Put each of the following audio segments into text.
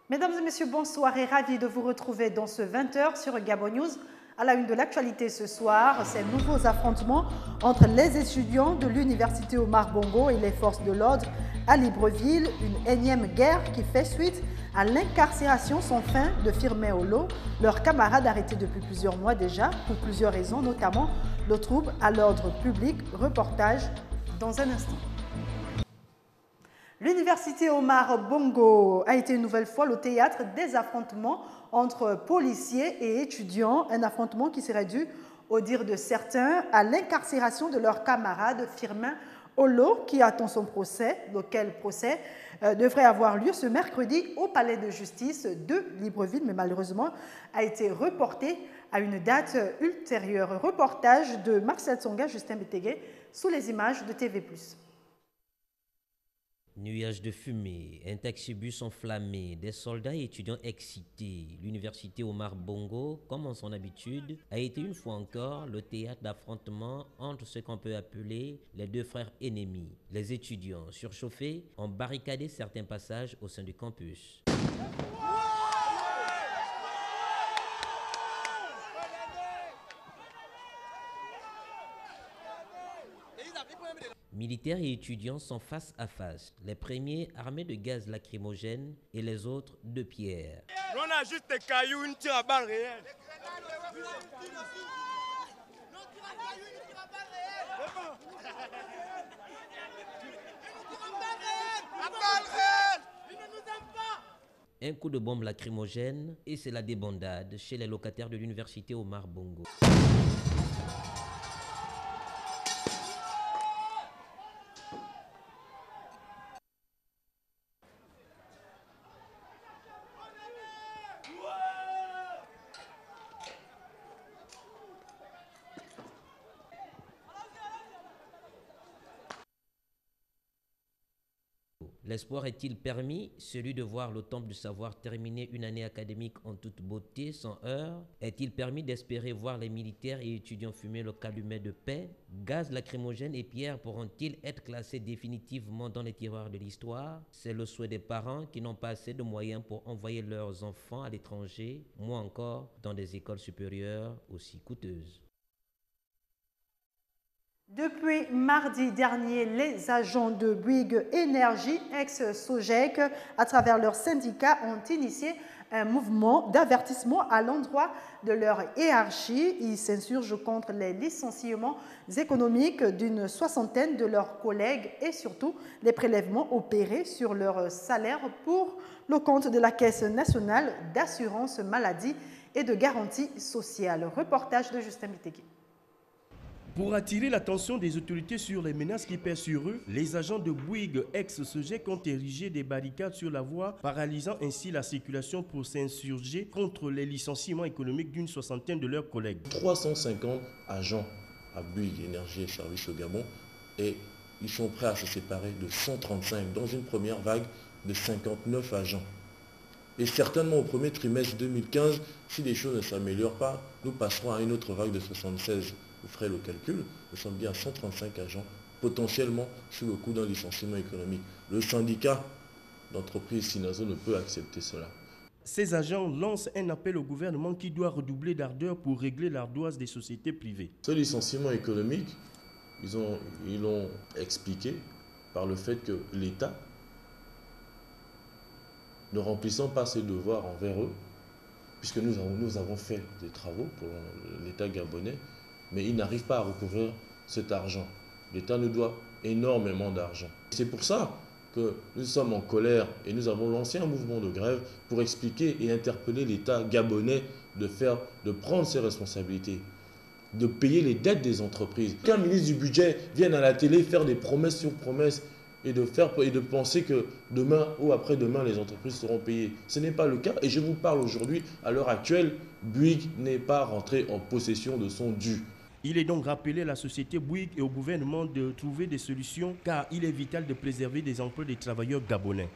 Mesdames et messieurs, bonsoir et ravi de vous retrouver dans ce 20h sur Gabon News. À la une de l'actualité ce soir, ces nouveaux affrontements entre les étudiants de l'université Omar Bongo et les forces de l'ordre à Libreville, une énième guerre qui fait suite à l'incarcération sans fin de Firmin Olo, leur camarade arrêté depuis plusieurs mois déjà, pour plusieurs raisons, notamment le trouble à l'ordre public. Reportage dans un instant. L'université Omar Bongo a été une nouvelle fois le théâtre des affrontements entre policiers et étudiants, un affrontement qui serait dû, au dire de certains, à l'incarcération de leur camarade Firmin Olo, qui attend son procès, lequel procès devrait avoir lieu ce mercredi au palais de justice de Libreville, mais malheureusement a été reporté à une date ultérieure. Reportage de Marcel Tsonga, Justin Bétégué, sous les images de TV+. Nuages de fumée, un taxibus enflammé, des soldats et étudiants excités. L'université Omar Bongo, comme en son habitude, a été une fois encore le théâtre d'affrontements entre ce qu'on peut appeler les deux frères ennemis. Les étudiants surchauffés ont barricadé certains passages au sein du campus. Militaires et étudiants sont face à face. Les premiers armés de gaz lacrymogène et les autres de pierre. On a juste des cailloux, une tire à balles réelles. Un coup de bombe lacrymogène et c'est la débandade chez les locataires de l'université Omar Bongo. L'espoir est-il permis, celui de voir le temple du savoir terminer une année académique en toute beauté, sans heurts? Est-il permis d'espérer voir les militaires et étudiants fumer le calumet de paix? Gaz lacrymogène et pierres pourront-ils être classés définitivement dans les tiroirs de l'histoire? C'est le souhait des parents qui n'ont pas assez de moyens pour envoyer leurs enfants à l'étranger, moins encore dans des écoles supérieures aussi coûteuses. Depuis mardi dernier, les agents de Bouygues Énergie, ex-Sogec, à travers leur syndicat, ont initié un mouvement d'avertissement à l'endroit de leur hiérarchie. Ils s'insurgent contre les licenciements économiques d'une soixantaine de leurs collègues et surtout les prélèvements opérés sur leur salaire pour le compte de la Caisse nationale d'assurance maladie et de garantie sociale. Reportage de Justin Biteki. Pour attirer l'attention des autorités sur les menaces qui pèsent sur eux, les agents de Bouygues ex-Sogec ont érigé des barricades sur la voie, paralysant ainsi la circulation pour s'insurger contre les licenciements économiques d'une soixantaine de leurs collègues. 350 agents à Bouygues Énergie et Services au Gabon et ils sont prêts à se séparer de 135 dans une première vague de 59 agents. Et certainement au premier trimestre 2015, si les choses ne s'améliorent pas, nous passerons à une autre vague de 76. Vous ferez le calcul, nous sommes bien à 135 agents potentiellement sous le coup d'un licenciement économique. Le syndicat d'entreprise Sinazo ne peut accepter cela. Ces agents lancent un appel au gouvernement qui doit redoubler d'ardeur pour régler l'ardoise des sociétés privées. Ce licenciement économique, ils l'ont expliqué par le fait que l'État, ne remplissant pas ses devoirs envers eux, puisque nous avons fait des travaux pour l'État gabonais, mais ils n'arrivent pas à recouvrir cet argent. L'État nous doit énormément d'argent. C'est pour ça que nous sommes en colère et nous avons lancé un mouvement de grève pour expliquer et interpeller l'État gabonais de prendre ses responsabilités, de payer les dettes des entreprises. Qu'un ministre du budget vienne à la télé faire des promesses sur promesses et de penser que demain ou après-demain, les entreprises seront payées. Ce n'est pas le cas. Et je vous parle aujourd'hui, à l'heure actuelle, Bouygues n'est pas rentré en possession de son dû. Il est donc rappelé à la société Bouygues et au gouvernement de trouver des solutions car il est vital de préserver des emplois des travailleurs gabonais.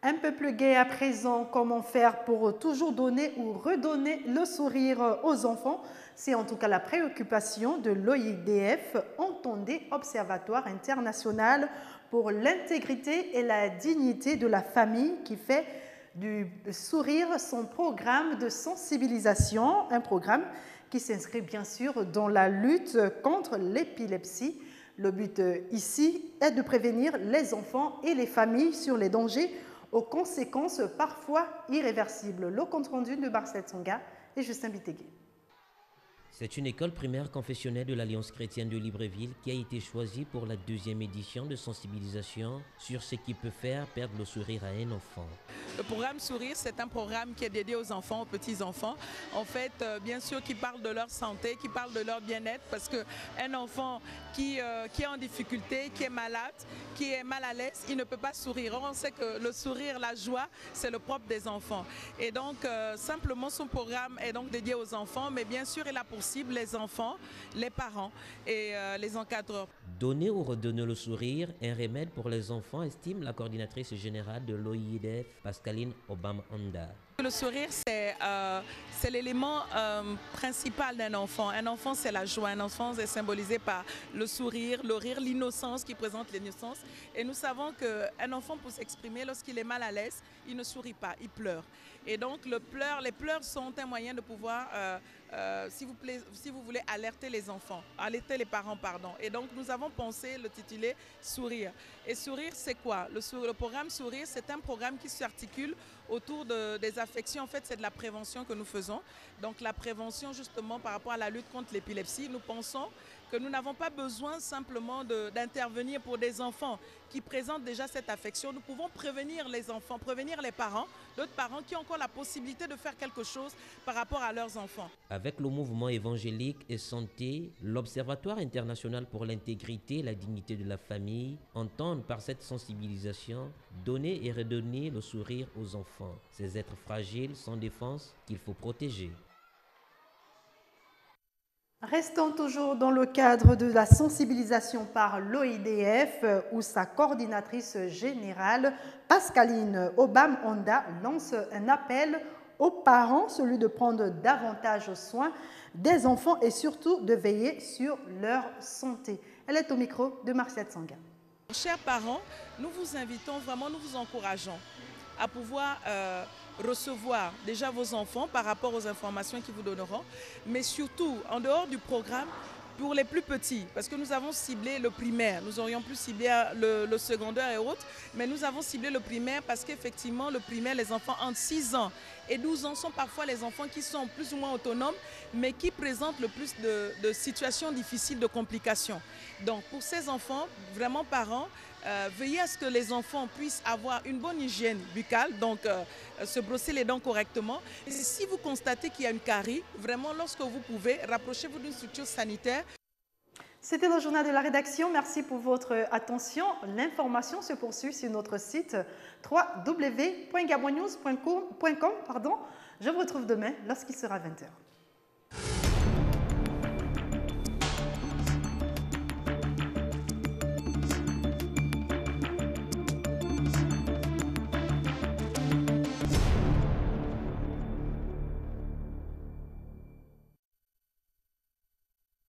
Un peu plus gai à présent, comment faire pour toujours donner ou redonner le sourire aux enfants? C'est en tout cas la préoccupation de l'OIDF, entendez Observatoire international pour l'intégrité et la dignité de la famille, qui fait du sourire son programme de sensibilisation, un programme qui s'inscrit bien sûr dans la lutte contre l'épilepsie. Le but ici est de prévenir les enfants et les familles sur les dangers aux conséquences parfois irréversibles. Le compte rendu de Marcel Tsonga et Justin Bitégué. C'est une école primaire confessionnelle de l'Alliance chrétienne de Libreville qui a été choisie pour la 2e édition de sensibilisation sur ce qui peut faire perdre le sourire à un enfant. Le programme Sourire, c'est un programme qui est dédié aux enfants, aux petits-enfants. En fait, bien sûr, qui parle de leur santé, qui parle de leur bien-être, parce qu'un enfant qui est en difficulté, qui est malade, qui est mal à l'aise, il ne peut pas sourire. Or, on sait que le sourire, la joie, c'est le propre des enfants. Et donc, simplement, son programme est donc dédié aux enfants, mais bien sûr, il a pour cible les enfants, les parents et les encadreurs. Donner ou redonner le sourire, un remède pour les enfants, estime la coordinatrice générale de l'OIDF, Pascaline Obama-Onda. Le sourire, c'est l'élément principal d'un enfant. Un enfant, c'est la joie. Un enfant est symbolisé par le sourire, le rire, l'innocence qui présente l'innocence. Et nous savons qu'un enfant, pour s'exprimer, lorsqu'il est mal à l'aise, il ne sourit pas, il pleure. Et donc, les pleurs sont un moyen de pouvoir, si vous voulez, alerter les enfants, alerter les parents, pardon. Et donc, nous avons pensé le tituler Sourire. Et sourire, c'est quoi? Le programme Sourire, c'est un programme qui s'articule autour des affections. En fait, c'est de la prévention que nous faisons. Donc, la prévention, justement, par rapport à la lutte contre l'épilepsie, nous pensons que nous n'avons pas besoin simplement d'intervenir pour des enfants qui présentent déjà cette affection. Nous pouvons prévenir les enfants, prévenir les parents, d'autres parents qui ont encore la possibilité de faire quelque chose par rapport à leurs enfants. Avec le mouvement évangélique et santé, l'Observatoire international pour l'intégrité et la dignité de la famille entendent par cette sensibilisation donner et redonner le sourire aux enfants, ces êtres fragiles sans défense qu'il faut protéger. Restons toujours dans le cadre de la sensibilisation par l'OIDF où sa coordinatrice générale, Pascaline Obama-Onda, lance un appel aux parents, celui de prendre davantage soin des enfants et surtout de veiller sur leur santé. Elle est au micro de Marcia Tsanga. Chers parents, nous vous invitons vraiment, nous vous encourageons à pouvoir recevoir déjà vos enfants par rapport aux informations qu'ils vous donneront, mais surtout en dehors du programme pour les plus petits, parce que nous avons ciblé le primaire, nous aurions pu cibler le secondaire et autres, mais nous avons ciblé le primaire parce qu'effectivement le primaire, les enfants entre 6 ans et 12 ans sont parfois les enfants qui sont plus ou moins autonomes, mais qui présentent le plus de situations difficiles, de complications. Donc pour ces enfants, vraiment parents, veillez à ce que les enfants puissent avoir une bonne hygiène buccale, donc se brosser les dents correctement. Et si vous constatez qu'il y a une carie, vraiment lorsque vous pouvez, rapprochez-vous d'une structure sanitaire. C'était le journal de la rédaction. Merci pour votre attention. L'information se poursuit sur notre site www.gabonnews.com. Je vous retrouve demain lorsqu'il sera 20h.